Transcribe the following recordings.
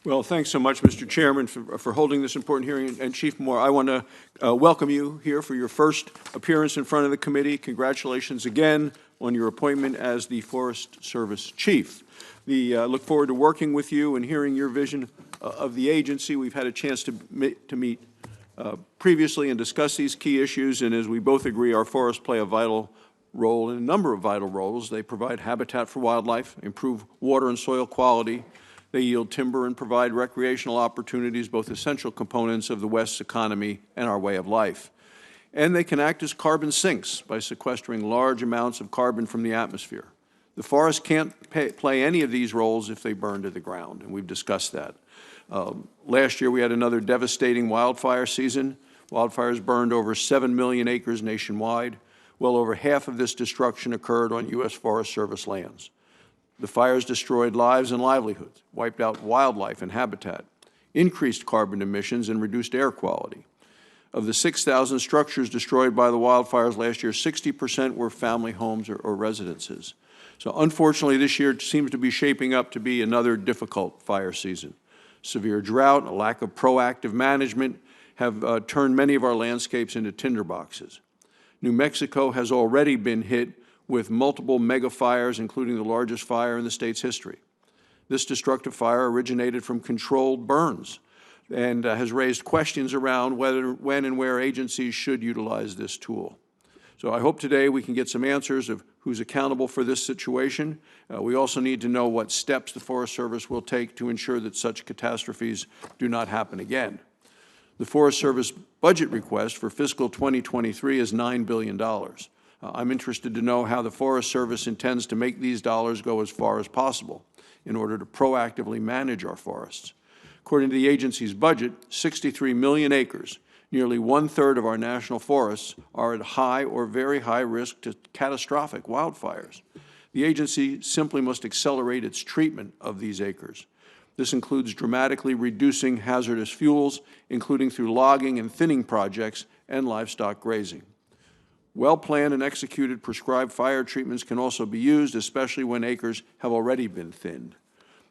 Well, thanks so much, Mr. Chairman, for holding this important hearing. And Chief Moore, I want to welcome you here for your first appearance in front of the committee. Congratulations again on your appointment as the Forest Service Chief. Look forward to working with you and hearing your vision of the agency. We've had a chance to meet previously and discuss these key issues, and as we both agree, our forests play a vital role in a number of vital roles. They provide habitat for wildlife, improve water and soil quality. They yield timber and provide recreational opportunities, both essential components of the West's economy and our way of life. And they can act as carbon sinks by sequestering large amounts of carbon from the atmosphere. The forest can't play any of these roles if they burn to the ground, and we've discussed that. Last year we had another devastating wildfire season. Wildfires burned over 7 million acres nationwide. Well over half of this destruction occurred on U.S. Forest Service lands. The fires destroyed lives and livelihoods, wiped out wildlife and habitat, increased carbon emissions, and reduced air quality. Of the 6,000 structures destroyed by the wildfires last year, 60% were family homes or residences. So unfortunately, this year seems to be shaping up to be another difficult fire season. Severe drought, a lack of proactive management have turned many of our landscapes into tinderboxes. New Mexico has already been hit with multiple mega fires, including the largest fire in the state's history. This destructive fire originated from controlled burns and has raised questions around whether, when, and where agencies should utilize this tool. So I hope today we can get some answers of who's accountable for this situation. We also need to know what steps the Forest Service will take to ensure that such catastrophes do not happen again. The Forest Service budget request for fiscal 2023 is $9 billion. I'm interested to know how the Forest Service intends to make these dollars go as far as possible in order to proactively manage our forests. According to the agency's budget, 63 million acres, nearly one-third of our national forests, are at high or very high risk to catastrophic wildfires. The agency simply must accelerate its treatment of these acres. This includes dramatically reducing hazardous fuels, including through logging and thinning projects and livestock grazing. Well-planned and executed prescribed fire treatments can also be used, especially when acres have already been thinned.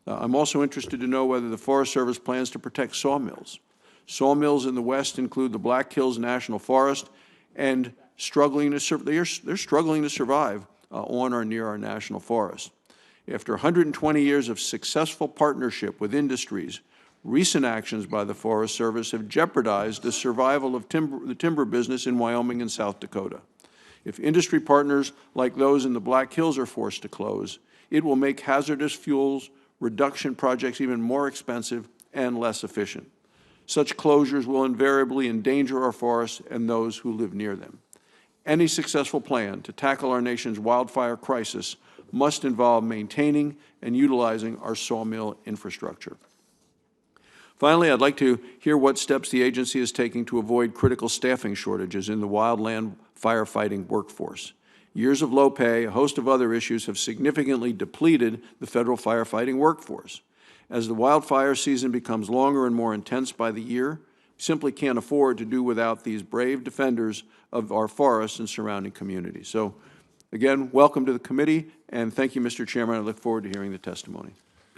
I'm also interested to know whether the Forest Service plans to protect sawmills. Sawmills in the West include the Black Hills National Forest, and they're struggling to survive on or near our national forest. After 120 years of successful partnership with industries, recent actions by the Forest Service have jeopardized the survival of the timber business in Wyoming and South Dakota. If industry partners like those in the Black Hills are forced to close, it will make hazardous fuels reduction projects even more expensive and less efficient. Such closures will invariably endanger our forests and those who live near them. Any successful plan to tackle our nation's wildfire crisis must involve maintaining and utilizing our sawmill infrastructure. Finally, I'd like to hear what steps the agency is taking to avoid critical staffing shortages in the wildland firefighting workforce. Years of low pay, a host of other issues have significantly depleted the federal firefighting workforce. As the wildfire season becomes longer and more intense by the year, we simply can't afford to do without these brave defenders of our forests and surrounding communities. So, again, welcome to the committee, and thank you, Mr. Chairman. I look forward to hearing the testimony.